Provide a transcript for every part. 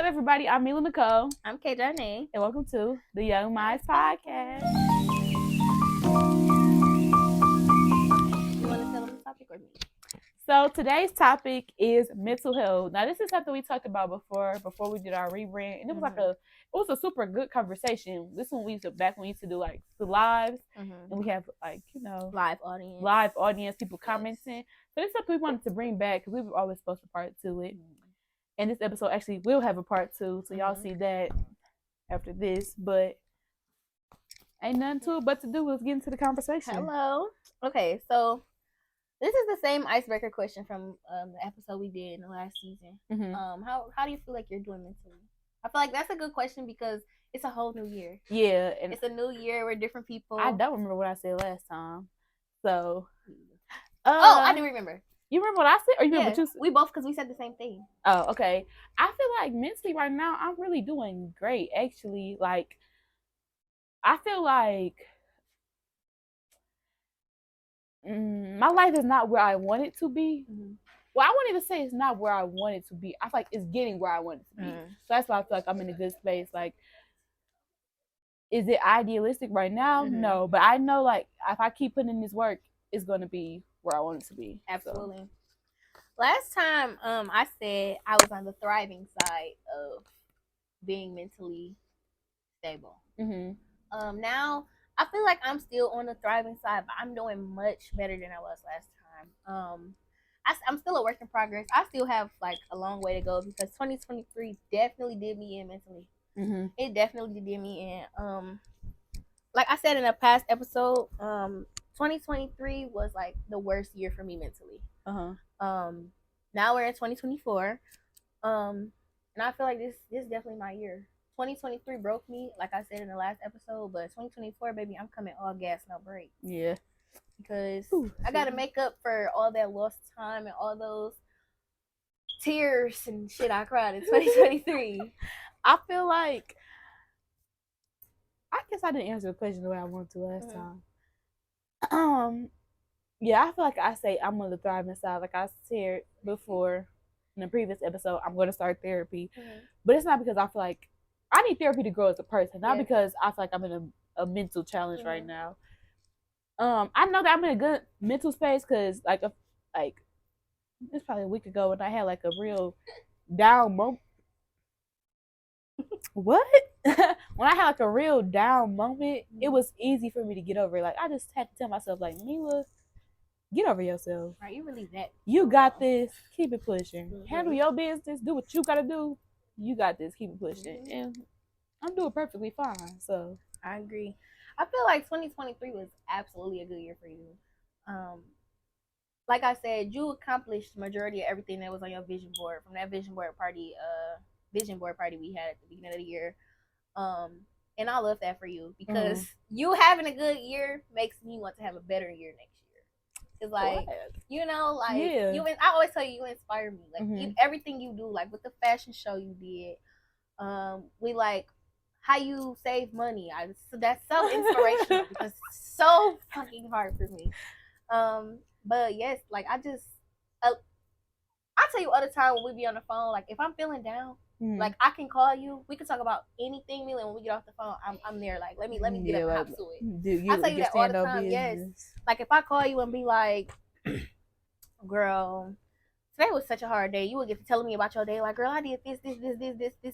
up, everybody? I'm Mila Nicole. I'm K. Johnny. And welcome to the Young Minds Podcast. You want to tell them the topic or me? So today's topic is mental health. Now, this is something we talked about before we did our rebrand, and it was a super good conversation. This one back when we used to do like the lives, and we have live audience, people commenting. So this is something we wanted to bring back because we were always supposed to part to it. And this episode actually will have a part 2, so y'all see that after this. But ain't nothing to it but to do. Let's get into the conversation. Hello. Okay, so this is the same icebreaker question from the episode we did in the last season. How do you feel like you're doing mentally? I feel like that's a good question because it's a whole new year. Yeah, and it's a new year. We're different people. I don't remember what I said last time. So, I do remember. You remember what I said, or you remember what you said? We both, because we said the same thing. Oh, okay. I feel like mentally right now, I'm really doing great. Actually, like, I feel like my life is not where I want it to be. Well, I won't even say it's not where I want it to be. I feel like it's getting where I want it to be. So that's why I feel like I'm in a good space. Like, is it idealistic right now? No, but I know, like, if I keep putting in this work, it's going to be where I want it to be. Absolutely. So. Last time I said I was on the thriving side of being mentally stable. Now I feel like I'm still on the thriving side, but I'm doing much better than I was last time. I'm still a work in progress. I still have like a long way to go because 2023 definitely did me in mentally. It definitely did me in. Like I said in a past episode, 2023 was like the worst year for me mentally. Now we're in 2024. And I feel like this is definitely my year. 2023 broke me, like I said in the last episode, but 2024, baby, I'm coming all gas, no brakes. Yeah. Because I gotta make up for all that lost time and all those tears and shit I cried in 2023. I feel like I guess I didn't answer the question the way I wanted to last time. Yeah, I feel like I say I'm on the thriving side. Like I said before in the previous episode, I'm going to start therapy. But it's not because I feel like I need therapy to grow as a person, not because I feel like I'm in a mental challenge right now. I know that I'm in a good mental space because it's probably a week ago when I had like a real down moment. What? When I had like a real down moment, it was easy for me to get over it. Like I just had to tell myself, like, Mila, get over yourself. Are you really that? You got this. Keep it pushing. Handle your business. Do what you gotta do. You got this. Keep it pushing. And I'm doing perfectly fine. So I agree. I feel like 2023 was absolutely a good year for you. Like I said, you accomplished the majority of everything that was on your vision board from that vision board party we had at the beginning of the year. And I love that for you because you having a good year makes me want to have a better year next year. It's like, I always tell you inspire me. Like everything you do, like with the fashion show you did, we like how you save money. So that's so inspirational because it's so fucking hard for me. But yes, like I tell you all the time when we be on the phone, like if I'm feeling down, like I can call you. We can talk about anything, Mila. When we get off the phone, I'm there. Like let me get up and hop to it. I tell you that all the time. Yes. Like if I call you and be like, "Girl, today was such a hard day," you would get to telling me about your day. Like, "Girl, I did this,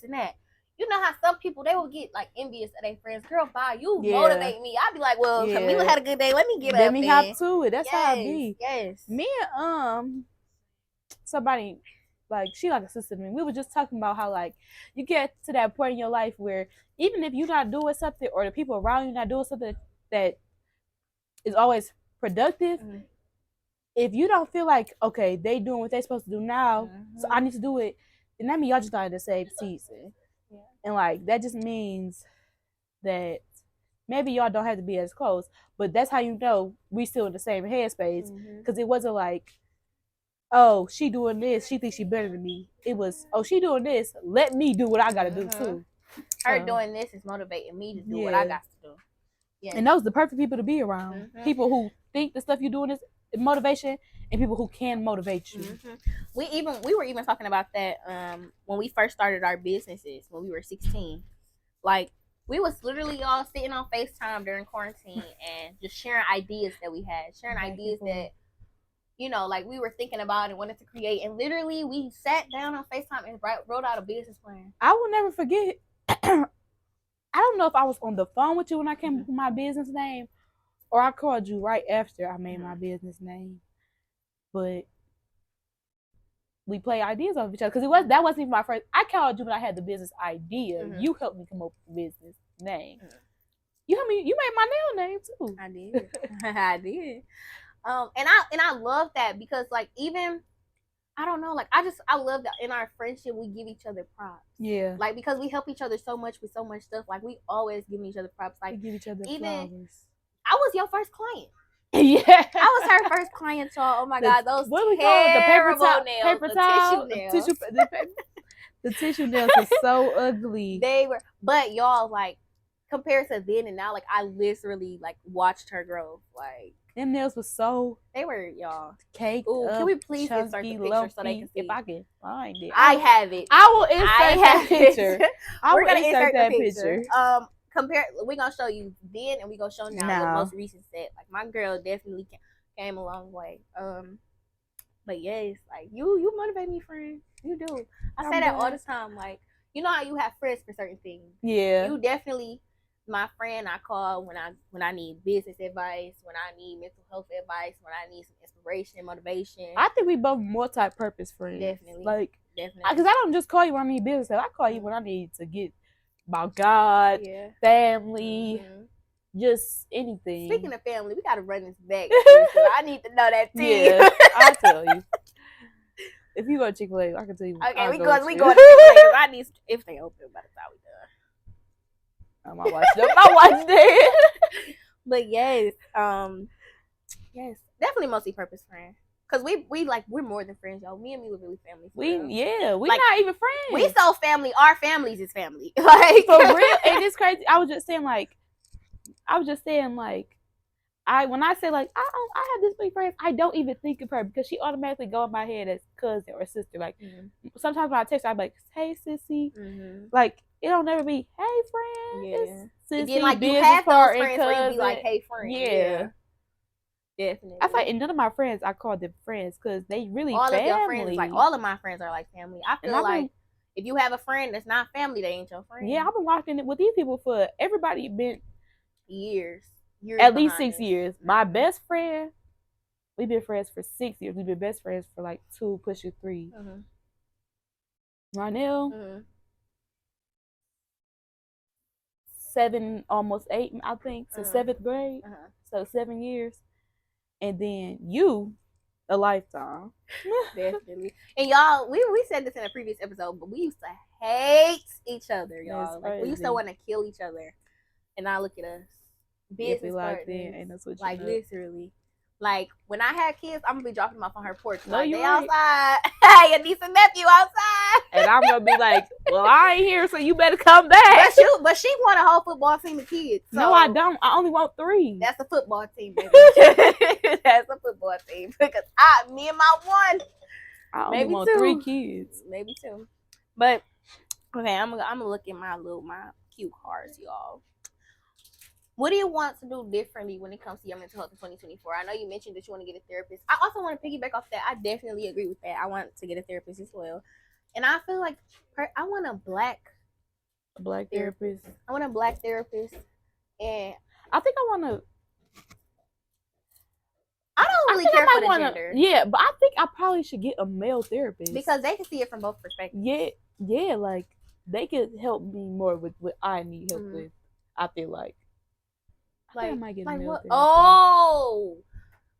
and that." You know how some people they will get like envious of their friends. Girl, bye. You motivate me. I'd be like, "Well, Camila had a good day. Let me get up. Let me hop to it." That's how it be. Yes. Me and somebody. Like, she like a sister to me. We were just talking about how, like, you get to that point in your life where even if you're not doing something or the people around you not doing something that is always productive, if you don't feel like, okay, they doing what they're supposed to do now, so I need to do it, then that means y'all just not in the same season. And, like, that just means that maybe y'all don't have to be as close, but that's how you know we still in the same headspace because it wasn't like, oh, she doing this, she thinks she better than me. It was, oh, she doing this, let me do what I gotta do too. Her doing this is motivating me to do what I got to do. And those are the perfect people to be around. People who think the stuff you're doing is motivation and people who can motivate you. We were even talking about that when we first started our businesses when we were 16. Like we was literally all sitting on FaceTime during quarantine and just sharing ideas that we had, sharing ideas that like we were thinking about and wanted to create. And literally we sat down on FaceTime and wrote out a business plan. I will never forget. I don't know if I was on the phone with you when I came up with my business name, or I called you right after I made my business name. But we play ideas off each other because that wasn't even my first. I called you when I had the business idea. You helped me come up with the business name. You helped me. You made my nail name too. I did. I did. And I love that because like even I don't know, like I love that in our friendship we give each other props. Yeah. Like because we help each other so much with so much stuff. Like we always give each other props. Like we give each other even flowers. I was your first client. Yeah. I was her first client, y'all. Oh my God, those what we call it? The paper towel, tissue nails. The tissue nails are so ugly. They were, but y'all, like compared to then and now, like I literally like watched her grow. Like them nails were so. They were y'all cake. Can we please insert the picture lumpy, so they can see? If I can find it, I have it. I will insert that picture. We're gonna insert that picture. We're gonna show you then and we're gonna show now the most recent set. Like my girl definitely came a long way. But yes, like you motivate me, friend. You do. I say that all the time. Like you know how you have friends for certain things. Yeah. You definitely my friend I call when I need business advice, when I need mental health advice, when I need some inspiration and motivation. I think we both multi-purpose friends. Definitely. Like definitely. Because I don't just call you when I need business. I call you when I need to get about God, family, just anything. Speaking of family, we gotta run this back. So I need to know that too. Yeah, I'll tell you. If you go to Chick-fil-A, I can tell you. Okay, we go to Chick-fil-A. I need if they open by the time we done. I might watch them. I watch them. But yes, definitely multi-purpose friend. Cause we're more than friends, y'all. Me and me were really family. We're like, not even friends. We so family. Our families is family. Like for real, and it's crazy. I was just saying like, when I say like I have this many friends, I don't even think of her because she automatically go in my head as cousin or sister. Like sometimes when I text her, I'm like, hey sissy, like it don't never be hey friend. Yeah, sissy, again, like you have those friends where you be like hey friend. Yeah. Definitely. I feel like, and none of my friends I call them friends because they really all family. Of your friends, like all of my friends are like family. I feel like if you have a friend that's not family, they ain't your friend. Yeah, I've been watching it with these people for everybody been years at least 6 years. My best friend, we've been friends for 6 years. We've been best friends for like 2, pushing 3. Ronell, 7, almost 8, I think, so 7th grade. So 7 years. And then you, a lifetime. Definitely. And y'all, we said this in a previous episode, but we used to hate each other, y'all. Like we used to want to kill each other. And now look at us. Business partners. Like literally. Like when I had kids, I'm gonna be dropping them off on her porch. No, like, you they right. outside. Your niece and nephew outside. And I'm gonna be like, well, I ain't here, so you better come back. But she want a whole football team of kids. So no, I don't. I only want 3. That's a football team, baby. That's a football team. Because me and my one. I only maybe want 2. 3 kids. Maybe 2. But okay, I'm gonna look at my cue cards, y'all. What do you want to do differently when it comes to your mental health in 2024? I know you mentioned that you want to get a therapist. I also want to piggyback off that. I definitely agree with that. I want to get a therapist as well. And I feel like I want a black therapist. I want a black therapist. And I think I want to... I don't really care for the gender. Yeah, but I think I probably should get a male therapist. Because they can see it from both perspectives. Yeah, like they could help me more with what I need help with. I feel like. I might get a male therapist. Oh!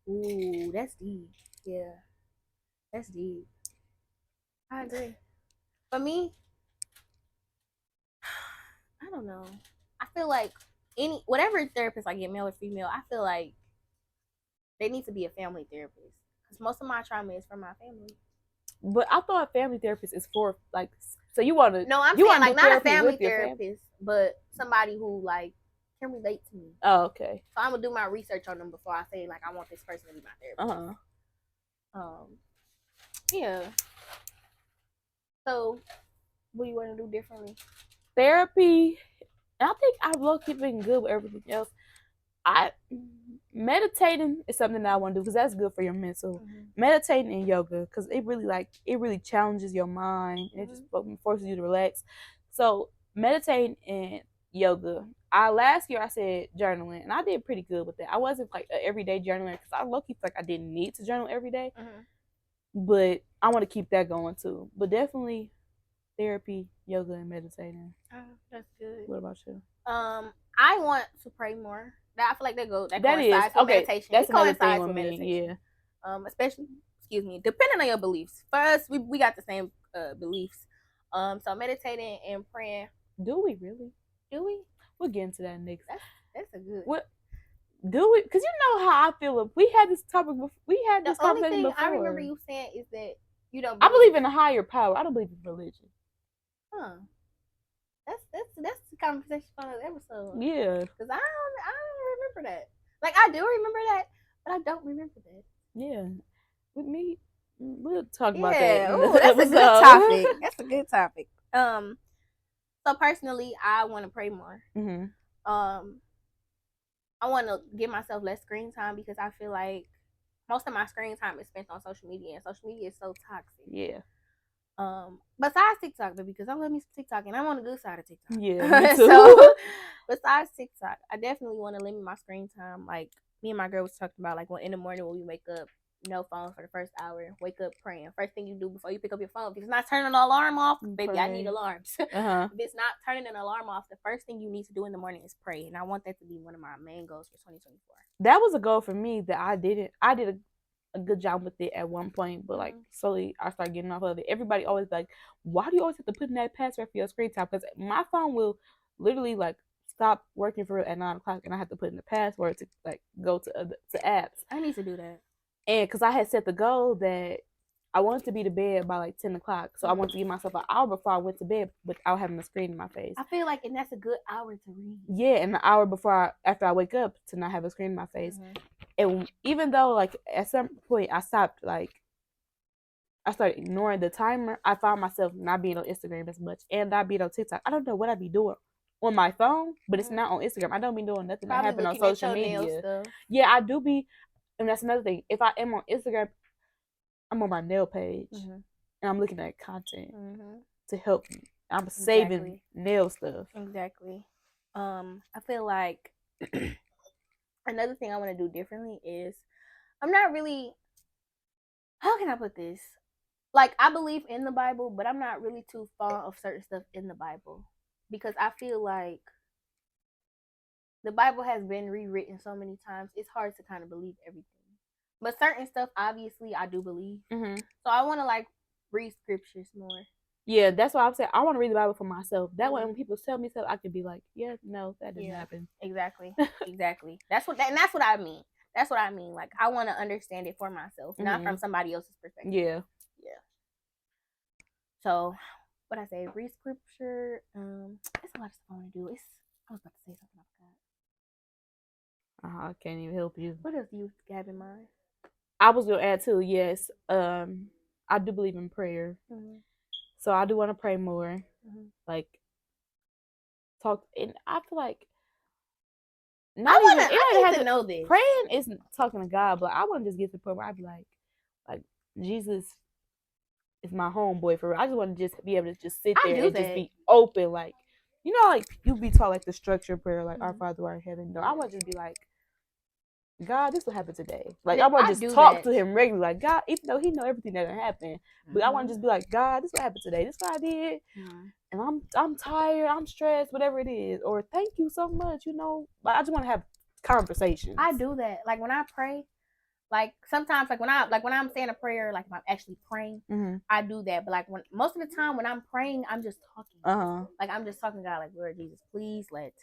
Ooh, that's deep. Yeah. That's deep. I agree. For me, I don't know. I feel like whatever therapist I get, male or female, I feel like they need to be a family therapist. Because most of my trauma is from my family. But I thought family therapist is for like, so you want to... No, I'm saying like not a family therapist, but somebody who like can relate to me. Oh, okay. So I'm gonna do my research on them before I say like I want this person to be my therapist. Yeah. So, what do you want to do differently? Therapy. I think I've low-key been good with everything else. Meditating is something that I want to do because that's good for your mental. Meditating and yoga because it really challenges your mind and it just forces you to relax. So meditating and yoga. Last year I said journaling and I did pretty good with that. I wasn't like an everyday journaler because I low-key feel like I didn't need to journal every day. But I want to keep that going too. But definitely therapy, yoga, and meditating. Oh, that's good. What about you? I want to pray more. I feel like that coincides with meditation. That's another thing with meditation. Me, yeah. Especially, depending on your beliefs. For us, we got the same beliefs. So meditating and praying. Do we really? Do we? We'll get into that next. That's a good. What? Do we? Because you know how I feel. We had this topic before. We had this conversation before. The only thing I remember you saying is that you don't. I believe in a higher power. I don't believe in religion. Huh. That's the conversation for another episode. Yeah. Because I don't remember that. Like I do remember that, but I don't remember that. Yeah. With me, we'll talk about that. Ooh, that's a good topic. That's a good topic. So personally, I want to pray more. I want to give myself less screen time because I feel like most of my screen time is spent on social media, and social media is so toxic. Yeah. Besides TikTok, but because I love me some TikTok and I'm on the good side of TikTok. Yeah, me too. So besides TikTok, I definitely want to limit my screen time. Like me and my girl was talking about, like in the morning when we wake up, no phone for the first hour. Wake up praying. First thing you do before you pick up your phone. If it's not turning the alarm off, baby, I need alarms. If it's not turning an alarm off, the first thing you need to do in the morning is pray. And I want that to be one of my main goals for 2024. That was a goal for me that I did a good job with it at one point, but like slowly I started getting off of it. Everybody always like, why do you always have to put in that password for your screen time? Because my phone will literally like stop working for it at 9 o'clock, and I have to put in the password to like go to apps. I need to do that. And because I had set the goal that I wanted to be to bed by like 10 o'clock, so I wanted to give myself an hour before I went to bed without having a screen in my face. I feel like, and that's a good hour to read. Yeah, and an hour after I wake up to not have a screen in my face. And even though like at some point I started ignoring the timer, I found myself not being on Instagram as much and not being on TikTok. I don't know what I'd be doing on my phone, but it's not on Instagram. I don't be doing nothing that happened on social media. Yeah, I do be, and that's another thing. If I am on Instagram, I'm on my nail page and I'm looking at content to help me. I'm saving nail stuff. Exactly. I feel like another thing I want to do differently is I'm not really, how can I put this? Like, I believe in the Bible, but I'm not really too fond of certain stuff in the Bible because I feel like the Bible has been rewritten so many times. It's hard to kind of believe everything. But certain stuff, obviously, I do believe. So I want to, like, read scriptures more. Yeah, that's why I'm saying I want to read the Bible for myself. That way, when people tell me stuff, I can be like, yeah, no, that didn't happen. Exactly. That's what I mean. That's what I mean. Like, I want to understand it for myself, not from somebody else's perspective. Yeah. So, what I say, read scripture. It's a lot of stuff I want to do. I was about to say something I forgot. I can't even help you. What else do you have in mind? I was gonna add too. Yes, I do believe in prayer, so I do want to pray more. Like talk, and I feel like I need to know this. Praying isn't talking to God, but I want to just get to the point where I'd be like Jesus is my homeboy for real. I just want to just be able to just sit there and just be open, like like you be taught like the structure of prayer, like our Father who art in heaven. No, I want to just be like, God, this will happen today. Like I want to just talk to Him regularly, like God, even though He know everything that'll happen, but I want to just be like, God, this will happen today. This is what I did, and I'm tired, I'm stressed, whatever it is, or thank you so much. Like I just want to have conversations. I do that. Like when I pray, like sometimes, like when I'm saying a prayer, like if I'm actually praying, I do that. But like most of the time when I'm praying, I'm just talking. Like I'm just talking to God, like Lord Jesus, please let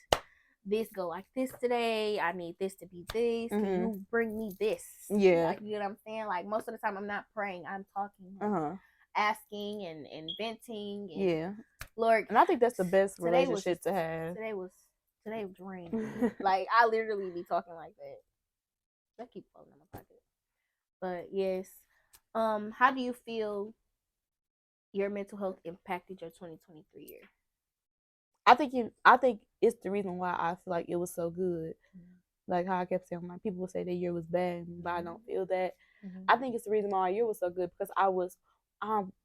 this go like this today. I need this to be this. Can you bring me this? Yeah. Like, you know what I'm saying? Like most of the time I'm not praying, I'm talking, asking and venting. And yeah. Lord. And I think that's the best relationship to have. Today was today drained me. Like I literally be talking like that. I keep falling in my pocket. But yes, how do you feel your mental health impacted your 2023 year? I think it's the reason why I feel like it was so good. Like how I kept saying, like people would say the year was bad, but I don't feel that. I think it's the reason why our year was so good because I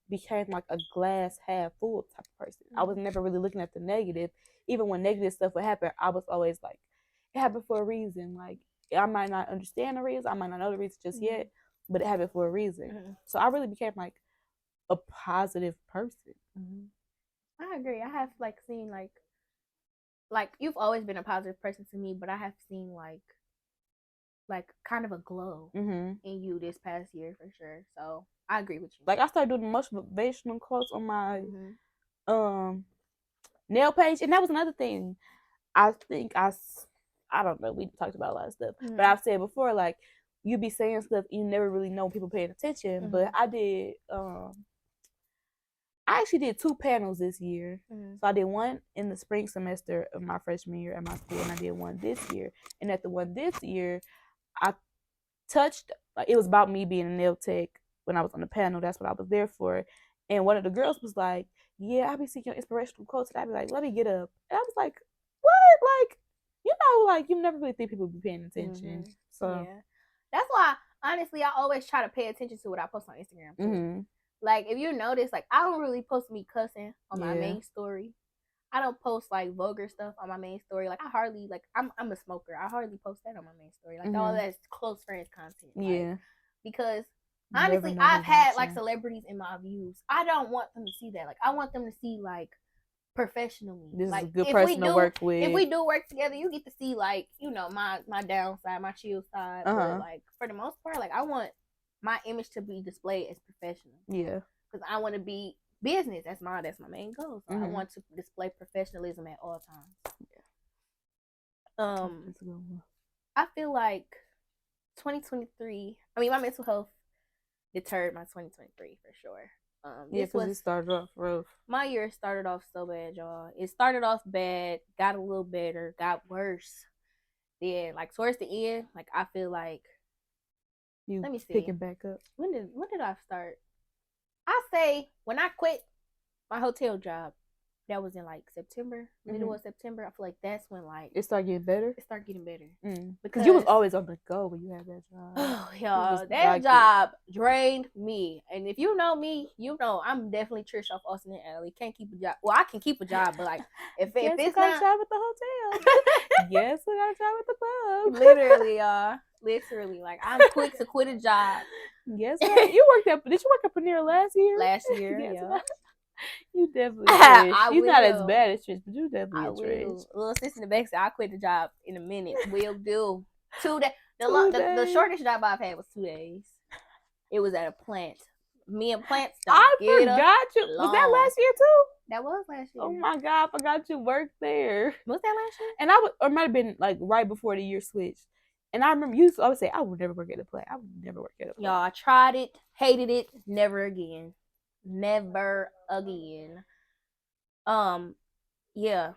became like a glass half full type of person. I was never really looking at the negative. Even when negative stuff would happen, I was always like, it happened for a reason. Like I might not understand the reason, I might not know the reason just yet, but it happened for a reason. So I really became like a positive person. I agree. I have like seen like you've always been a positive person to me, but I have seen like kind of a glow in you this past year for sure. So I agree with you. Like I started doing motivational quotes on my nail page, and that was another thing. I think I don't know. We talked about a lot of stuff, but I've said before, like you be saying stuff you never really know people paying attention. But I did. I actually did 2 panels this year. So I did one in the spring semester of my freshman year at my school, and I did one this year. And at the one this year, I touched, like, it was about me being a nail tech when I was on the panel. That's what I was there for. And one of the girls was like, yeah, I be seeing your inspirational quotes. And I'd be like, let me get up. And I was like, what? Like, like you never really think people be paying attention. So yeah. That's why, honestly, I always try to pay attention to what I post on Instagram too. Like, if you notice, like, I don't really post me cussing on my main story. I don't post, like, vulgar stuff on my main story. Like, I hardly, like, I'm a smoker. I hardly post that on my main story. Like, all that's close friends content. Like, because, honestly, I've had, like, celebrities in my views. I don't want them to see that. Like, I want them to see, like, professionally. This like, is a good person to work with. If we do work together, you get to see, like, you know, my downside, my chill side. But, like, for the most part, like, I want my image to be displayed as professional. Yeah. Because I want to be business. That's my main goal. So I want to display professionalism at all times. Yeah. I feel like 2023. I mean, my mental health deterred my 2023 for sure. Yeah, because it started off rough. My year started off so bad, y'all. It started off bad, got a little better, got worse. Then, like towards the end, like I feel like let me see. Picking back up. When did I start? I say when I quit my hotel job, that was in like September, middle of September. I feel like that's when like it started getting better. It started getting better because you was always on the go when you had that job. Oh, y'all, that job drained me. And if you know me, you know I'm definitely Trish off Austin and Alley. Can't keep a job. Well, I can keep a job, but like if it's not, job at the hotel. Yes, we got a job at the club. Literally, y'all. Literally, like I'm quick to quit a job. Yes, you worked at. Did you work at Panera last year? Last year, yeah. You definitely Trish. You're not as bad as Trish, but you definitely a Trish. Little sis in the back said, "I'll quit the job in a minute." Will do. 2 days. The shortest job I've had was 2 days. It was at a plant. Me and plants. I forgot you. Was that last year too? That was last year. Oh my God, I forgot you worked there. Was that last year? And or it might have been like right before the year switched. And I remember you used to always say, I would never work at a plant. I would never work at a plant. Y'all, I tried it, hated it, never again. Never again. Yeah.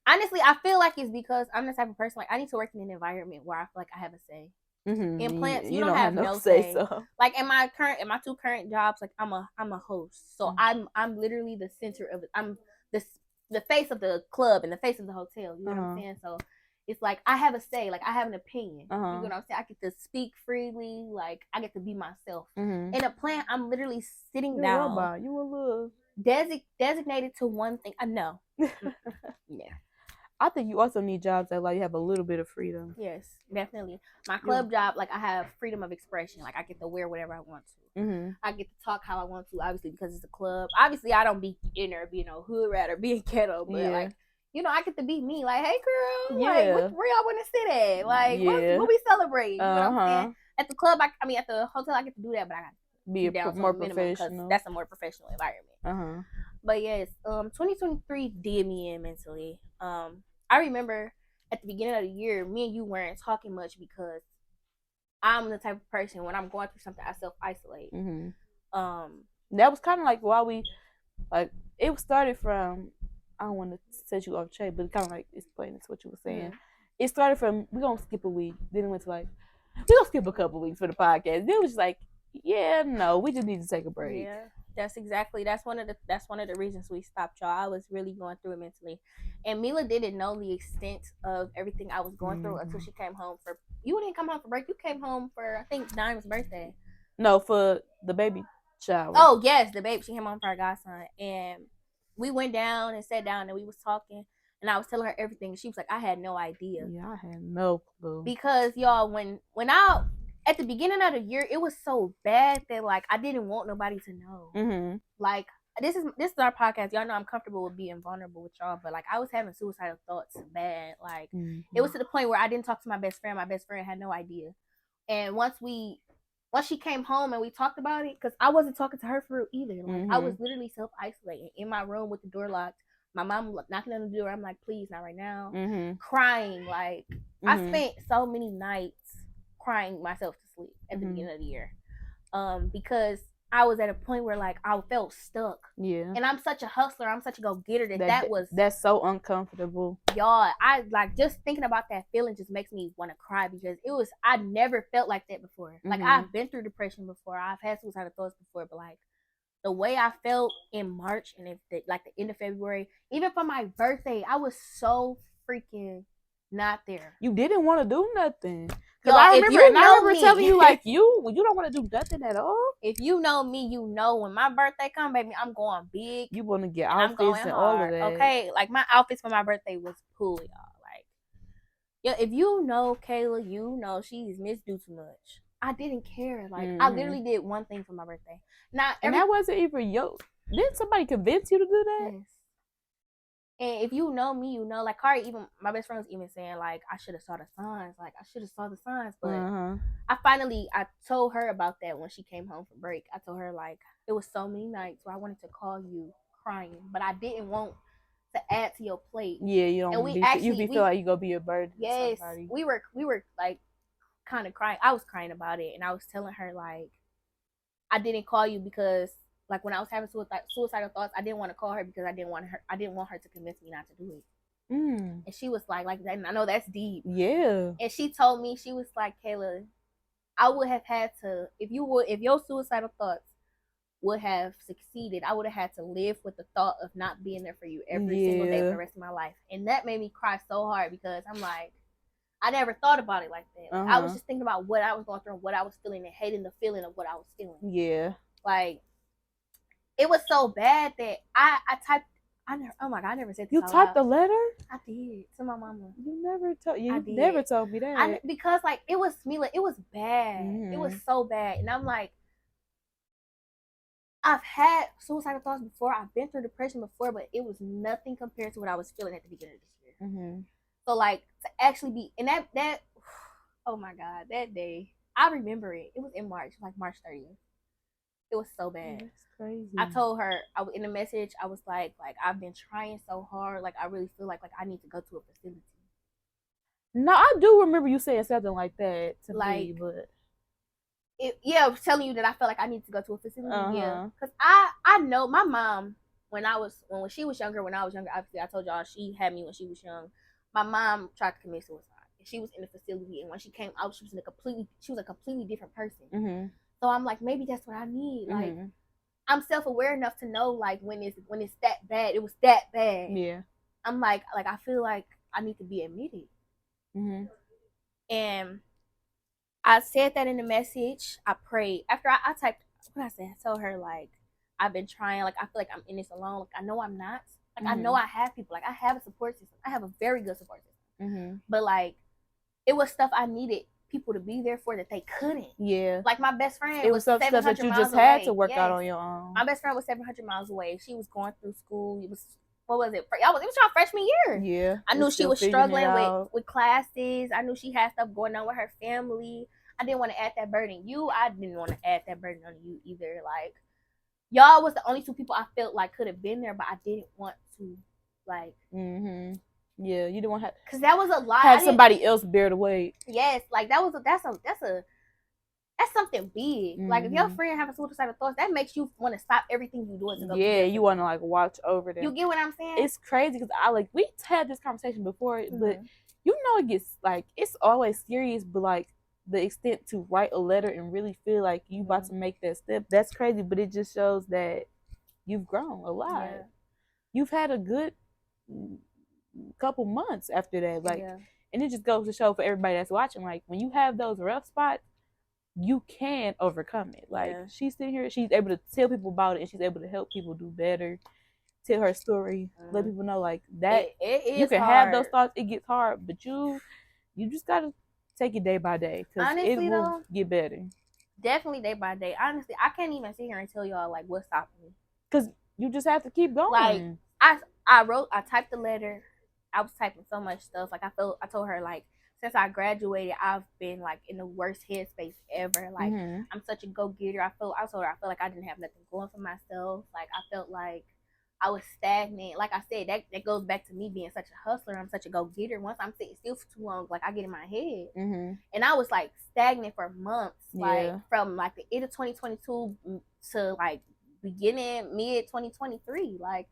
Honestly, I feel like it's because I'm the type of person, like, I need to work in an environment where I feel like I have a say. In plants, you don't have no say. So. Like in my 2 current jobs, like I'm a host. So I'm literally the center of it. I'm the face of the club and the face of the hotel. You know what I'm saying? So it's like I have a say, like I have an opinion. You know what I'm saying? I get to speak freely, like I get to be myself. In a plant, I'm literally sitting down. A robot. You a little designated to one thing. I know. Yeah. I think you also need jobs that like you have a little bit of freedom. Yes, definitely. My club job, like I have freedom of expression. Like I get to wear whatever I want to. I get to talk how I want to. Obviously, because it's a club. Obviously, I don't be in there being no hood rat or being ghetto, but like you know, I get to be me. Like, hey, girl, like where y'all want to sit at? Like, what we celebrate? You know what I'm saying? At the club, at the hotel, I get to do that, but I got to be more professional. That's a more professional environment. But yes, 2023 did me in mentally. I remember at the beginning of the year, me and you weren't talking much because I'm the type of person when I'm going through something, I self-isolate. That was kind of like why we, like, it started from I don't want to set you off track, but kind of like explaining to what you were saying. It started from we gonna skip a week, then it went to like we gonna skip a couple weeks for the podcast. Then it was just like, yeah, no, we just need to take a break. Yeah, that's one of the reasons we stopped, y'all. I was really going through it mentally, and Mila didn't know the extent of everything I was going through until she came home for. You didn't come home for break. You came home for I think Dime's birthday. No, for the baby shower. Oh yes, the baby. She came home for her godson, and we went down and sat down and we was talking, and I was telling her everything. She was like, I had no idea. Yeah, I had no clue. Because y'all, when I at the beginning of the year, it was so bad that like I didn't want nobody to know. Mm-hmm. Like this is our podcast. Y'all know I'm comfortable with being vulnerable with y'all, but like I was having suicidal thoughts bad. Like it was to the point where I didn't talk to my best friend. My best friend had no idea. And once she came home and we talked about it, because I wasn't talking to her for real either. Like I was literally self-isolating in my room with the door locked. My mom knocking on the door. I'm like, please, not right now. Crying. Like I spent so many nights crying myself to sleep at the beginning of the year, because I was at a point where like I felt stuck. Yeah. And I'm such a hustler. I'm such a go-getter that's so uncomfortable. Y'all, I like just thinking about that feeling just makes me want to cry because I never felt like that before. Like I've been through depression before. I've had suicidal thoughts before, but like the way I felt in March and like the end of February, even for my birthday, I was so freaking not there. You didn't want to do nothing. Because I remember telling you, like, you don't want to do nothing at all. If you know me, you know when my birthday comes, baby, I'm going big. You want to get outfits and all of that. Okay, like my outfits for my birthday was cool, y'all. Like, yeah, if you know Kayla, you know she's missed too much. I didn't care. Like, I literally did one thing for my birthday. And that wasn't even didn't somebody convince you to do that? Yes. And if you know me, you know, like Kari, even my best friend was even saying like I should have saw the signs, but I told her about that when she came home from break. I told her like it was so many nights where I wanted to call you crying, but I didn't want to add to your plate. Yeah, you don't. You feel like you gonna be a burden. Yes, we were like kind of crying. I was crying about it, and I was telling her like I didn't call you because. Like when I was having suicidal thoughts, I didn't want to call her because I didn't want her to convince me not to do it. And she was like that. I know that's deep. Yeah. And she told me, she was like, Kayla, I would have had to if your suicidal thoughts would have succeeded, I would have had to live with the thought of not being there for you every single day for the rest of my life. And that made me cry so hard because I'm like, I never thought about it like that. Like, I was just thinking about what I was going through and what I was feeling and hating the feeling of what I was feeling. Yeah. Like. It was so bad that I typed. Oh my god! I never said this. You typed a letter? I did to my mama. You never told me that. Because like it was Mila. It was bad. It was so bad, and I'm like, I've had suicidal thoughts before. I've been through depression before, but it was nothing compared to what I was feeling at the beginning of this year. So like to actually be and that oh my god, that day I remember it. It was in March, like March 30th. It was so bad. That's crazy. I told her in the message, I was like I've been trying so hard. Like I really feel like I need to go to a facility. No, I do remember you saying something like that to me, but I was telling you that I felt like I need to go to a facility. Yeah, because I know my mom when she was younger. When I was younger, obviously I told y'all she had me when she was young. My mom tried to commit suicide. She was in the facility, and when she came out, she was a completely different person. So I'm like, maybe that's what I need. Like, I'm self-aware enough to know, like, when it's that bad, it was that bad. Yeah. I'm like I feel like I need to be admitted. And I said that in the message. I prayed. After I typed, what I said, I told her, like, I've been trying. Like, I feel like I'm in this alone. Like, I know I'm not. Like, I know I have people. Like, I have a support system. I have a very good support system. But, like, it was stuff I needed people to be there for that they couldn't. Yeah. Like my best friend was 700 miles away. It was stuff that you just had to work out on your own. My best friend was 700 miles away. She was going through school. It was it was her freshman year. Yeah. I knew she was struggling with classes. I knew she had stuff going on with her family. I didn't want to add that burden. I didn't want to add that burden on you either. Like y'all was the only two people I felt like could have been there, but I didn't want to like yeah, you didn't want to because that was a lot. Have somebody else bear the weight. Yes, like that's a that's something big. Like if your friend having suicidal thoughts, that makes you want to stop everything you doing to go. Yeah, you want to like watch over them. You get what I'm saying? It's crazy because we had this conversation before, but you know it gets like it's always serious, but like the extent to write a letter and really feel like you about to make that step, that's crazy. But it just shows that you've grown a lot. Yeah. You've had a good couple months after that, like, and it just goes to show for everybody that's watching, like when you have those rough spots, you can overcome it. Like she's sitting here, she's able to tell people about it, and she's able to help people do better. Tell her story, let people know like that. You can have those thoughts. It gets hard, but you just gotta take it day by day because it will get better. Definitely day by day. Honestly, I can't even sit here and tell y'all like what's stopping me. Because you just have to keep going. Like I typed the letter. I was typing so much stuff. Like I told her like since I graduated, I've been like in the worst headspace ever. Like I'm such a go-getter. I told her I felt like I didn't have nothing going for myself. Like I felt like I was stagnant. Like I said, that goes back to me being such a hustler. I'm such a go-getter. Once I'm sitting still for too long, like I get in my head. And I was like stagnant for months. Like from like the end of 2022 to like mid 2023. Like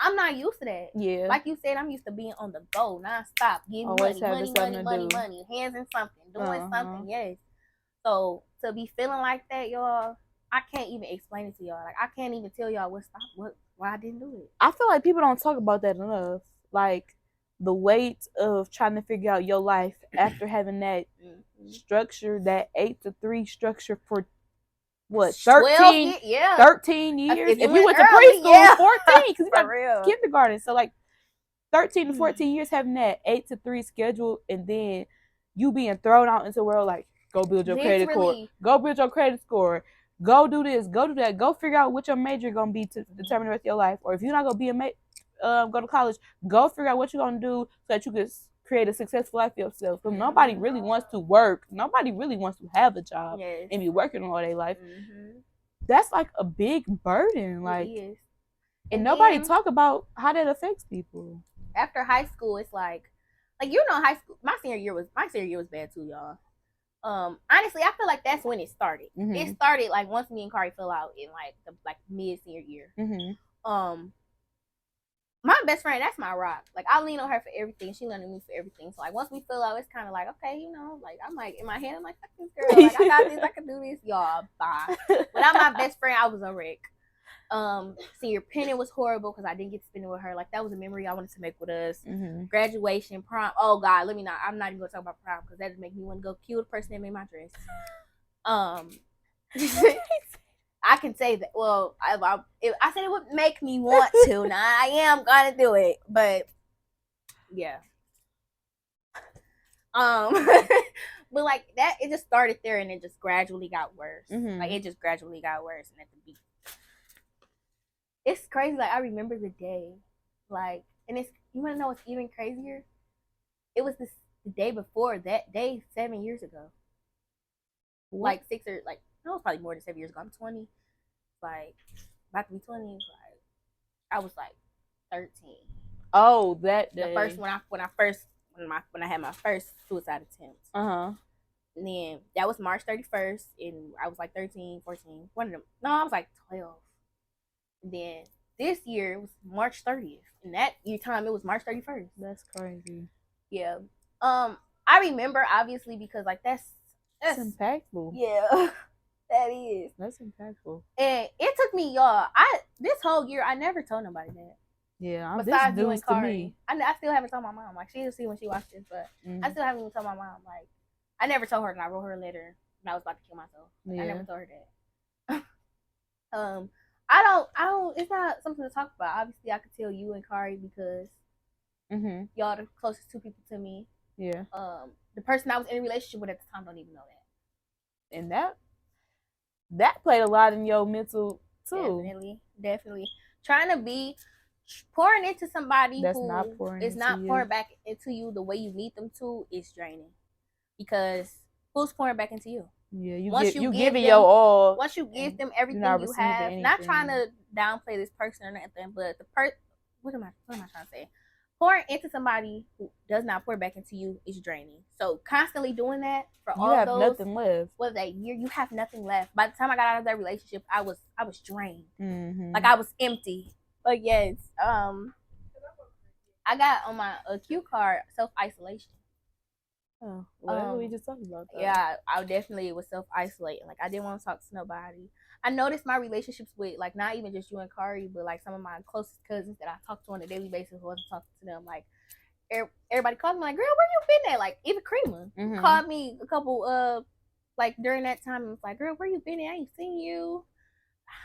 I'm not used to that. Yeah. Like you said, I'm used to being on the go, nonstop, getting money, hands in something, doing something. Yes. So to be feeling like that, y'all, I can't even explain it to y'all. Like I can't even tell y'all why I didn't do it. I feel like people don't talk about that enough. Like the weight of trying to figure out your life after having that structure, that 8 to 3 structure for what 13 years. If you went to preschool, 14 because you got kindergarten. So like 13 to 14 years having that 8 to 3 schedule, and then you being thrown out into the world like go build your credit score, go build your credit score. Go do this, go do that, go figure out what your major gonna be to determine the rest of your life. Or if you're not gonna be go to college, go figure out what you're gonna do so that you can create a successful life for yourself. Because nobody really wants to work. Nobody really wants to have a job and be working all their life. That's like a big burden. Like, and nobody talk about how that affects people. After high school, it's like you know, high school. My senior year was bad too, y'all. Honestly, I feel like that's when it started. It started like once me and Kari fell out in like the mid senior year. My best friend, that's my rock. Like I lean on her for everything. She leaned on me for everything. So like once we fell out, it's kind of like okay, you know, like I'm like in my head, I'm like fuck this girl, like I got this, I can do this, y'all. Bye. Without my best friend, I was a wreck. Senior penny was horrible because I didn't get to spend it with her. Like that was a memory I wanted to make with us. Graduation, prom. Oh God, I'm not even gonna talk about prom because that just make me want to go kill the person that made my dress. I can say that. Well, I said it would make me want to. Now I am gonna do it, but yeah. But like that, it just started there and it just gradually got worse. Like it just gradually got worse, and at the beginning. It's crazy. Like I remember the day, like, and it's you want to know what's even crazier? It was the day before that day 7 years ago. What? Like 6 or like no, it was probably more than 7 years ago. I'm 20, like about to be 20. Like I was like 13. Oh, that day. The first when I had my first suicide attempt. And then that was March 31st, and I was like 13, 14. One of them. No, I was like 12. Then this year it was March 30th, and that year time it was March 31st. That's crazy. Yeah. I remember obviously because like that's impactful. Yeah, that is. That's impactful. And it took me, y'all. This whole year I never told nobody that. Yeah, besides you and Kari. I still haven't told my mom. Like she'll see when she watches this, but I still haven't even told my mom. Like I never told her that I wrote her a letter when I was about to kill myself. Like, I never told her that. I don't. It's not something to talk about. Obviously, I could tell you and Kari because y'all the closest two people to me. Yeah. The person I was in a relationship with at the time don't even know that. And that played a lot in your mental too. Definitely. Trying to be pouring into somebody that's who is not pouring back into you the way you need them to is draining. Because who's pouring back into you? Yeah, you give it your all. Once you give them everything you have, not trying to downplay this person or nothing, but what am I trying to say? pouring into somebody who does not pour back into you is draining. So constantly doing that for You all have those nothing left. what was that year, you have nothing left. By the time I got out of that relationship, I was drained. Mm-hmm. Like I was empty. But yes, I got on my cue card self isolation. Oh, well, we just talked about that. Yeah, I definitely was self isolating. Like I didn't want to talk to nobody. I noticed my relationships with like not even just you and Kari, but like some of my closest cousins that I talk to on a daily basis wasn't talking to them. Like everybody called me like, "Girl, where you been at?" Like even Creamer called me a couple like during that time and was like, "Girl, where you been at? I ain't seen you."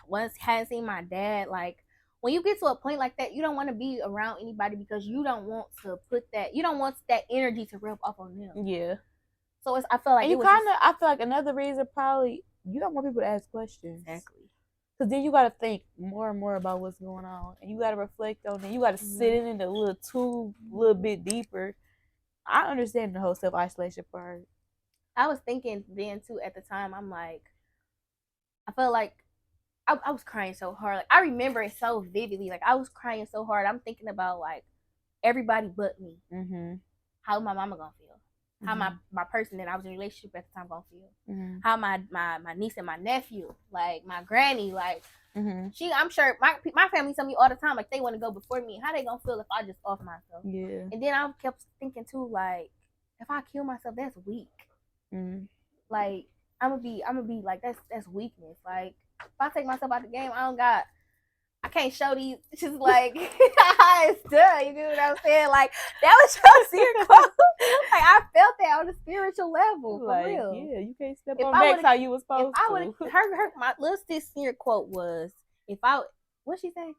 Once hadn't seen my dad. Like when you get to a point like that, you don't want to be around anybody because you don't want to put that. You don't want that energy to rub off on them. Yeah. So I feel like and you kind of. I feel like another reason probably you don't want people to ask questions. Exactly. Because then you got to think more and more about what's going on, and you got to reflect on it. You got to sit in it a little bit deeper. I understand the whole self isolation part. I was thinking then too at the time. I'm like, I felt like I was crying so hard. Like I remember it so vividly. Like I was crying so hard. I'm thinking about like everybody but me. Mm-hmm. How my mama gonna feel? How my person that I was in a relationship at the time gonna feel? Mm-hmm. How my niece and my nephew, like my granny, like I'm sure my family tell me all the time like they want to go before me. How they gonna feel if I just off myself? Yeah. And then I kept thinking too like if I kill myself, that's weak. Like I'm gonna be like that's weakness. Like if I take myself out the game, I can't show these just like how it's done. You know what I'm saying? Like that was your secret quote. Like I felt that on a spiritual level, for like, real. Yeah, you can't step on next how you was supposed to. Her my little sister quote was, what she say?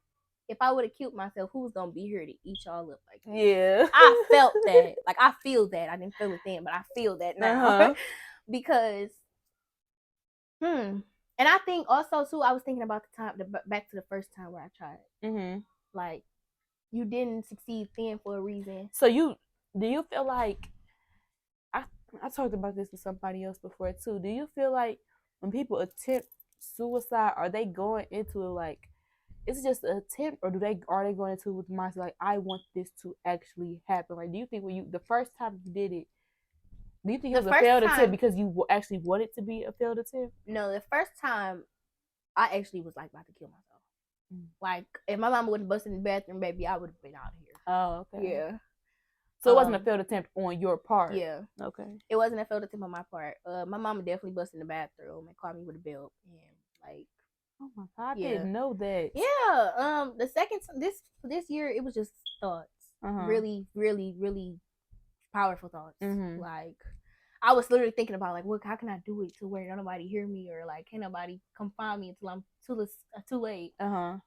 If I would have killed myself, who was gonna be here to eat y'all up like that? Yeah. I felt that. Like I feel that. I didn't feel it then, but I feel that now. Because and I think also too, I was thinking about back to the first time where I tried. Like you didn't succeed then for a reason. So do you feel like I talked about this with somebody else before too. Do you feel like when people attempt suicide, are they going into it like it's just an attempt, or are they going into it with the mindset like I want this to actually happen? Like, do you think when the first time you did it, do you think it was a failed attempt because you actually wanted to be a failed attempt? No, the first time I actually was like about to kill myself. Like if my mama wouldn't busted in the bathroom, baby, I would have been out of here. Oh, okay. Yeah. So it wasn't a failed attempt on your part. Yeah. Okay. It wasn't a failed attempt on my part. My mama definitely busted in the bathroom and called me with a belt and like. Oh my God, I didn't know that. Yeah. The second this year it was just thoughts. Really, really, really powerful thoughts. Like I was literally thinking about like, how can I do it to where nobody hear me or like can't nobody come find me until I'm too late.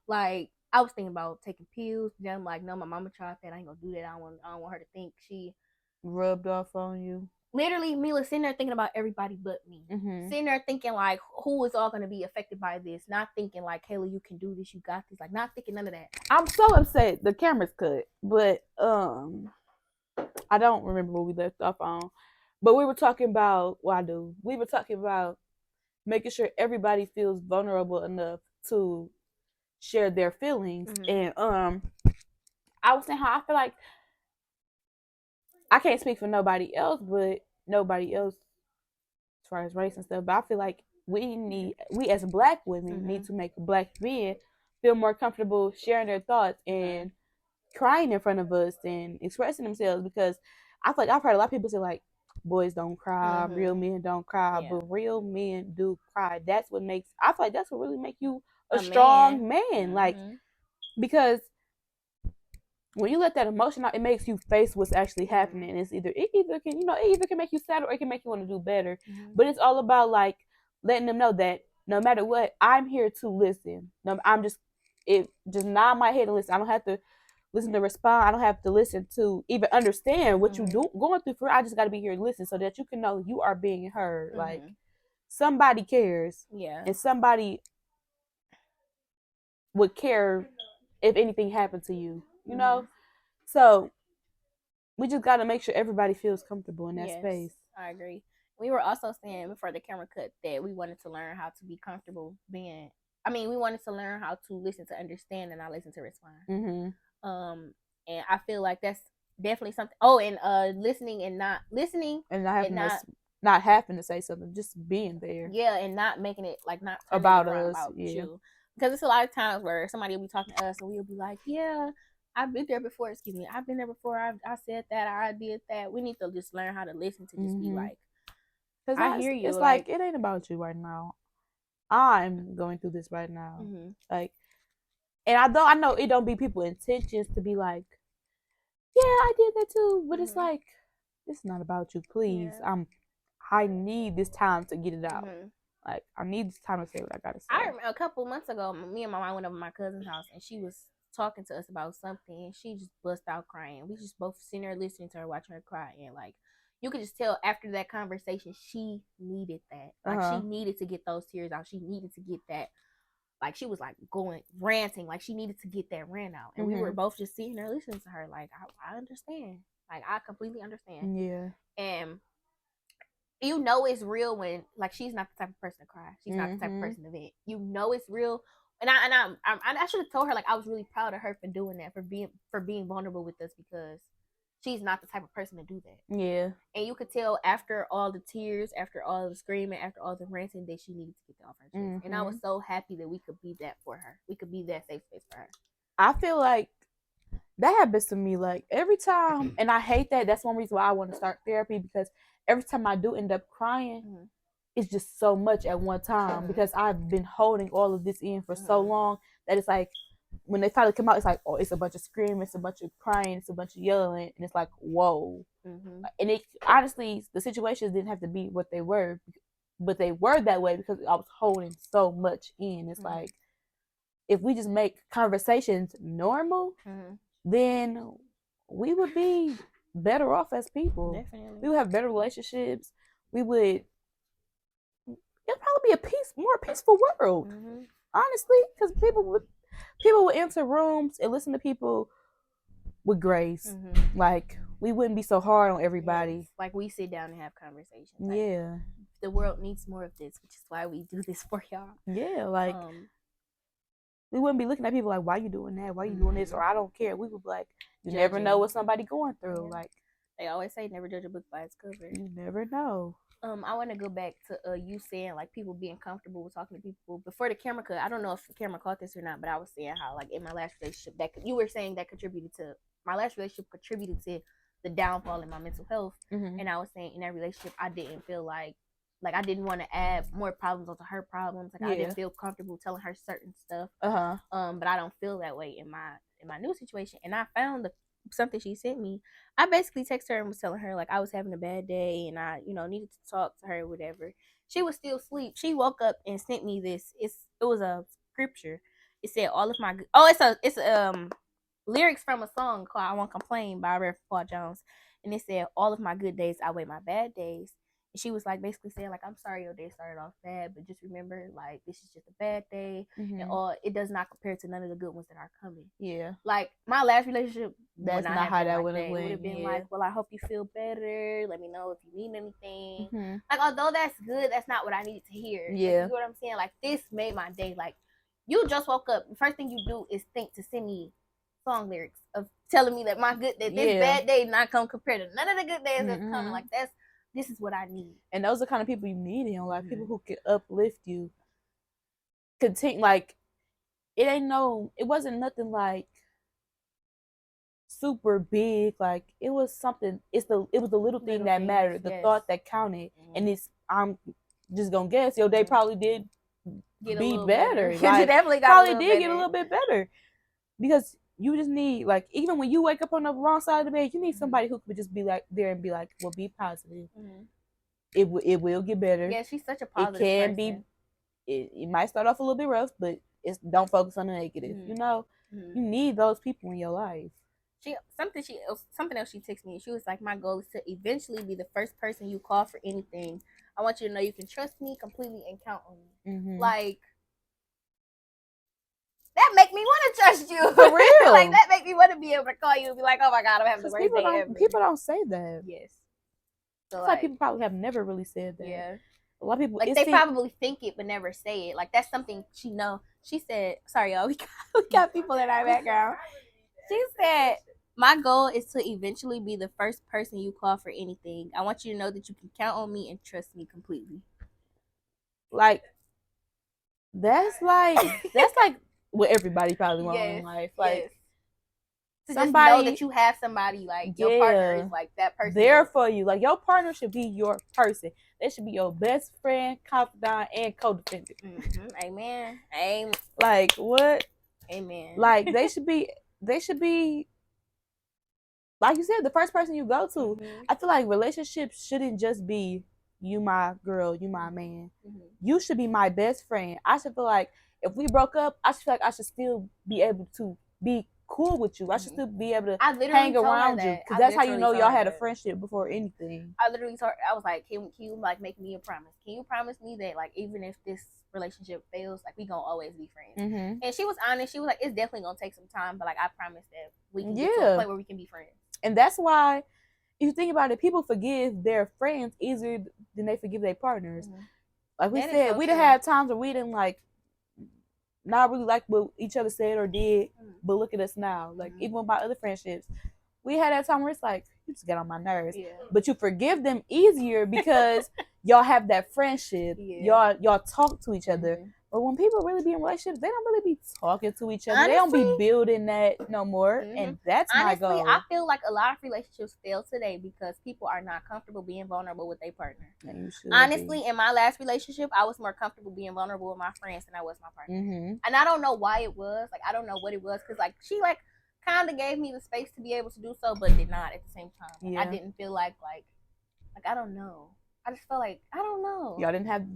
Like I was thinking about taking pills. Then I'm like, no, my mama tried that. I ain't gonna do that. I don't want her to think she rubbed off on you. Literally, Mila sitting there thinking about everybody but me. Sitting there thinking like, who is all gonna be affected by this? Not thinking like, Kayla, you can do this. You got this. Like not thinking none of that. I'm so upset. The camera's cut, but I don't remember what we left off on. But we were talking about, we were talking about making sure everybody feels vulnerable enough to share their feelings. And I was saying how I feel like I can't speak for nobody else, but nobody else as far as race and stuff. But I feel like we as Black women need to make Black men feel more comfortable sharing their thoughts and crying in front of us and expressing themselves, because I feel like I've heard a lot of people say like boys don't cry, real men don't cry, but real men do cry. I feel like that's what really make you a strong man. Like because when you let that emotion out, it makes you face what's actually happening. It either can make you sad or it can make you want to do better. But it's all about like letting them know that no matter what, I'm here to listen. Just nod my head and listen. I don't have to listen to respond. I don't have to listen to even understand what you going through. I just got to be here to listen so that you can know you are being heard. Like somebody cares. Yeah. And somebody would care if anything happened to you. You know? So we just got to make sure everybody feels comfortable in that space. I agree. We were also saying before the camera cut that we wanted to learn how to be comfortable we wanted to learn how to listen to understand and not listen to respond. And I feel like that's definitely something. Oh, and listening and not having to say something, just being there. Yeah, and not making it like not about us. about you. Because it's a lot of times where somebody will be talking to us and we'll be like, yeah, I've been there before. Excuse me, I've been there before. I said that. I did that. We need to just learn how to listen to just be like, because I hear you. It's like it ain't about you right now. I'm going through this right now. Like, and although I know it don't be people's intentions to be like, yeah, I did that too, but it's like, it's not about you. Please, I need this time to get it out. Like, I need this time to say what I gotta say. I remember a couple months ago, me and my mom went over to my cousin's house, and she was talking to us about something, and she just bust out crying. We just both sitting there listening to her, watching her cry, and like, you could just tell after that conversation, she needed that. Like, she needed to get those tears out. She needed to get that. Like, she was like going ranting. Like, she needed to get that rant out, and we were both just sitting there listening to her. Like, I understand. Like, I completely understand. Yeah. And you know it's real when, like, she's not the type of person to cry. She's not the type of person to vent. You know it's real. And I should have told her, like, I was really proud of her for doing that, for being vulnerable with us, because she's not the type of person to do that. Yeah. And you could tell after all the tears, after all the screaming, after all the ranting, that she needed to get that off her chest. And I was so happy that we could be that for her. We could be that safe space for her. I feel like that happens to me, like, every time, and I hate that. That's one reason why I want to start therapy, because every time I do end up crying, it's just so much at one time, because I've been holding all of this in for so long that it's like, when they finally come out, it's like, oh, it's a bunch of screaming, it's a bunch of crying, it's a bunch of yelling, and it's like, whoa. And it honestly, the situations didn't have to be what they were, but they were that way because I was holding so much in. It's like, if we just make conversations normal, then we would be better off as people. Definitely. We would have better relationships. We would, it'd probably be more peaceful world. Honestly, because people would enter rooms and listen to people with grace. Like, we wouldn't be so hard on everybody. Yes. Like, we sit down and have conversations. Like, the world needs more of this, which is why we do this for y'all. Yeah, like, we wouldn't be looking at people like, why you doing that? Why you doing this? Or I don't care. We would be like, you never know what somebody going through. Like, they always say, never judge a book by its cover. You never know. I want to go back to you saying, like, people being comfortable with talking to people before the camera cut. I don't know if the camera caught this or not, but I was saying how, like, in my last relationship, you were saying that my last relationship contributed to the downfall in my mental health. And I was saying, in that relationship, I didn't feel like I didn't want to add more problems onto her problems. Like, I didn't feel comfortable telling her certain stuff. But I don't feel that way in my new situation. And I found something she sent me. I basically texted her and was telling her, like, I was having a bad day and I, needed to talk to her or whatever. She was still asleep. She woke up and sent me this. It was a scripture. It said, all of my it's lyrics from a song called I Won't Complain by Reverend Paul Jones. And it said, all of my good days outweigh my bad days. And she was, like, basically saying, like, I'm sorry your day started off bad, but just remember, like, this is just a bad day. And it does not compare to none of the good ones that are coming. Yeah. Like, my last relationship, that's not how that would have went. It would have been like, well, I hope you feel better. Let me know if you need anything. Like, although that's good, that's not what I needed to hear. Yeah. Like, you know what I'm saying? Like, this made my day. Like, you just woke up. The first thing you do is think to send me song lyrics of telling me that this bad day not come compared to none of the good days that's coming. Like, this is what I need. And those are the kind of people you need in your life. People who can uplift you. Continue, like, it wasn't nothing like super big. Like, it was something, it was the little thing that mattered, the thought that counted. And I'm just gonna guess your day probably did be better. Like, definitely probably did get a little bit better. Because you just need, like, even when you wake up on the wrong side of the bed, you need somebody who could just be like there and be like, well, be positive. It will get better. Yeah, she's such a positive person. Be. It might start off a little bit rough, but don't focus on the negative. You need those people in your life. Something else she texted me. She was like, my goal is to eventually be the first person you call for anything. I want you to know you can trust me completely and count on me. Like, that make me want to trust you. For real. Like, that make me want to be able to call you and be like, oh my God, I'm having the worst day ever. People don't say that. Yes. So, like, people probably have never really said that. Yeah. A lot of people, like, they probably think it but never say it. Like, that's something she know. She said, sorry y'all, we got people in our background. She said, My goal is to eventually be the first person you call for anything. I want you to know that you can count on me and trust me completely. Like that's like what everybody probably wants in life. Like to somebody, just know that you have somebody like your partner is like that person there for you. Like your partner should be your person. They should be your best friend, confidant, and codependent. Mm-hmm. Amen. Amen. Like what? Amen. Like they should be. Like you said, the first person you go to. Mm-hmm. I feel like relationships shouldn't just be you my girl, you my man. Mm-hmm. You should be my best friend. I should feel like if we broke up, I should feel like I should still be able to be cool with you. I should still be able to hang around you, because that's how you know y'all had a friendship before anything. I literally told her, I was like, can you like make me a promise? Can you promise me that like even if this relationship fails, like we gonna always be friends? Mm-hmm. And she was honest. She was like, it's definitely gonna take some time, but like I promise that we can get to a point where we can be friends. And that's why, if you think about it, people forgive their friends easier than they forgive their partners. Mm-hmm. Like we said, we didn't have times where we didn't like not really like what each other said or did, mm-hmm. but look at us now. Like even with my other friendships, we had that time where it's like, you just get on my nerves. Yeah. But you forgive them easier because y'all have that friendship. Yeah. Y'all talk to each other. Mm-hmm. But when people really be in relationships, they don't really be talking to each other. Honestly, they don't be building that no more. Mm-hmm. And that's honestly, my goal. I feel like a lot of relationships fail today because people are not comfortable being vulnerable with their partner. Honestly, in my last relationship, I was more comfortable being vulnerable with my friends than I was my partner. Mm-hmm. And I don't know why it was. Like, I don't know what it was. Because, like, she, like, kind of gave me the space to be able to do so, but did not at the same time. Yeah. I didn't feel like I don't know. I just felt like, I don't know. Y'all didn't have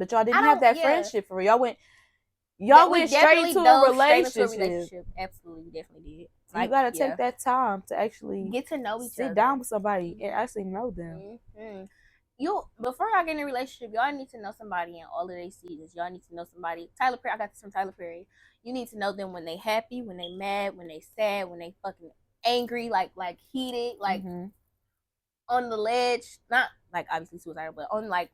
that friendship for real. Y'all went straight into a relationship. Absolutely, definitely did. Like, you gotta take that time to actually get to know each other. Sit down with somebody and actually know them. Mm-hmm. Before y'all get in a relationship, y'all need to know somebody in all of their seasons. Y'all need to know somebody. Tyler Perry, I got this from Tyler Perry. You need to know them when they happy, when they mad, when they sad, when they fucking angry, like heated, like on the ledge. Not like obviously suicidal, but on like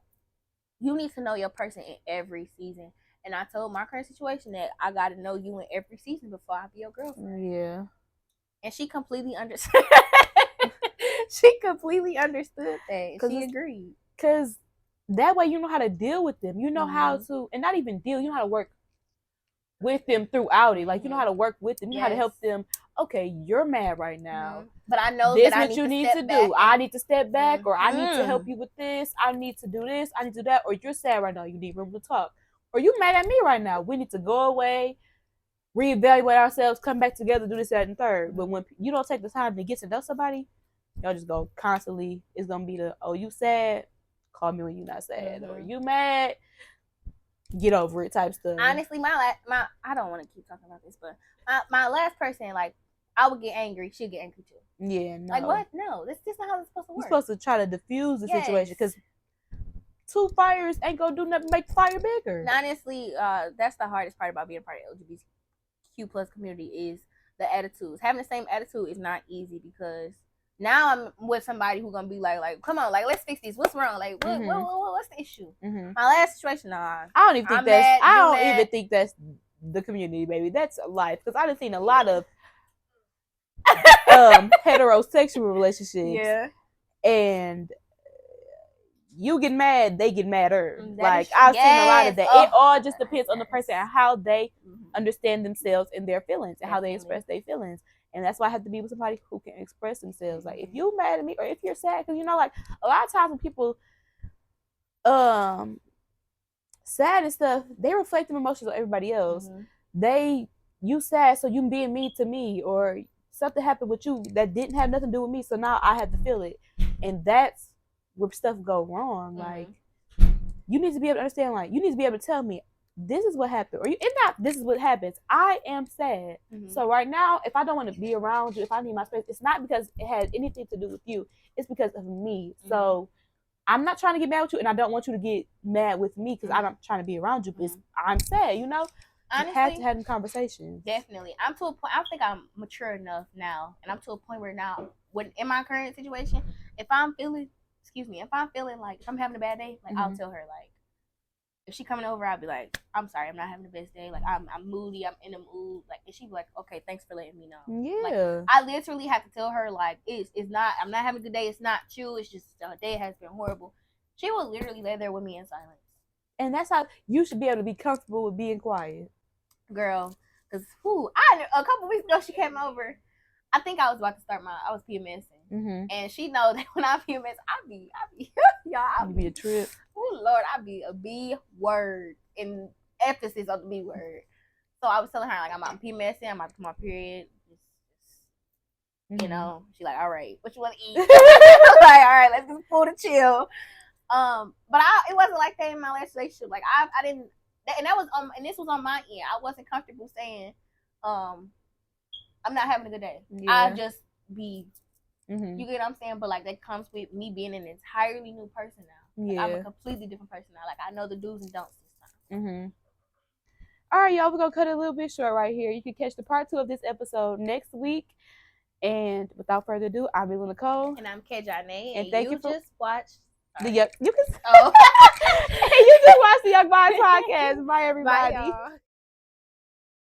you need to know your person in every season. And I told my current situation that I got to know you in every season before I be your girlfriend. Yeah. And she completely understood. She completely understood that. She agreed. Because that way you know how to deal with them. You know how to, and not even deal, you know how to work with them throughout it. Like, you know how to work with them. You know how to help them. Okay, you're mad right now. But I know this is what you need to do. I need to step back, or I need to help you with this. I need to do this. I need to do that. Or you're sad right now. You need room to talk. Or you mad at me right now. We need to go away, reevaluate ourselves, come back together, do this, that, and third. But when you don't take the time to get to know somebody, y'all just go constantly. It's going to be you sad? Call me when you're not sad. Or you mad? Get over it type stuff. Honestly, my I don't want to keep talking about this, but my last person, like, I would get angry. She'd get angry too. Yeah, no. Like, what? No, this is not how it's supposed to work. You're supposed to try to diffuse the situation, because 2 fires ain't gonna do nothing to make the fire bigger. And honestly, that's the hardest part about being a part of the LGBTQ plus community is the attitudes. Having the same attitude is not easy, because now I'm with somebody who's gonna be like, come on, like, let's fix this. What's wrong? Like, what's the issue? Mm-hmm. My last situation, I don't even think that's the community, baby. That's life, because I've seen a lot of heterosexual relationships. Yeah, and you get mad, they get madder. Like, I've seen a lot of that. It all just depends on the person and how they understand themselves and their feelings and how they express their feelings. And that's why I have to be with somebody who can express themselves. Like, if you're mad at me or if you're sad, because, you know, like, a lot of times when people sad and stuff, they reflect them emotions on everybody else. You sad, so you being mean to me, or something happened with you that didn't have nothing to do with me, so now I have to feel it. And that's where stuff go wrong. Like, you need to be able to understand, like, you need to be able to tell me, this is what happened, or if not, this is what happens. I am sad. So right now, if I don't want to be around you, if I need my space, it's not because it has anything to do with you. It's because of me. So I'm not trying to get mad with you, and I don't want you to get mad with me because I'm not trying to be around you. Because I'm sad, you know. Honestly, you have to have them conversations. Definitely. I'm to a point. I think I'm mature enough now, and I'm to a point where now, when in my current situation, if I'm feeling like, if I'm having a bad day, like, I'll tell her, like, if she coming over, I'll be like, I'm sorry, I'm not having the best day. Like I'm moody, I'm in a mood. Like, and she be like, okay, thanks for letting me know. Yeah. Like, I literally have to tell her like it's not. I'm not having a good day. It's not you. It's just the day has been horrible. She will literally lay there with me in silence. And that's how you should be able to be comfortable with being quiet, girl. Cause a couple weeks ago she came over. I think I was about to start I was PMSing, and she know that when I PMS, I be y'all. I be a trip. Oh Lord, I be a B word in emphasis on the B word. So I was telling her like I'm PMSing, I'm about to come on period. You know, she like, all right, what you want to eat? Like, all right, let's get some food and chill. But it wasn't like that in my last relationship. Like I didn't, and that was and this was on my end. I wasn't comfortable saying, I'm not having a good day. Yeah. I just be, you get what I'm saying? But like that comes with me being an entirely new person now. Like, I'm a completely different person now. Like I know the do's and don'ts this time. All right, y'all, we're gonna cut it a little bit short right here. You can catch the part 2 of this episode next week. And without further ado, I'm Ella Nicole. And I'm Kejane. And thank you for just watch the Young. You can. Oh. And you just watch the Young Boys podcast. Bye, everybody. Bye, y'all.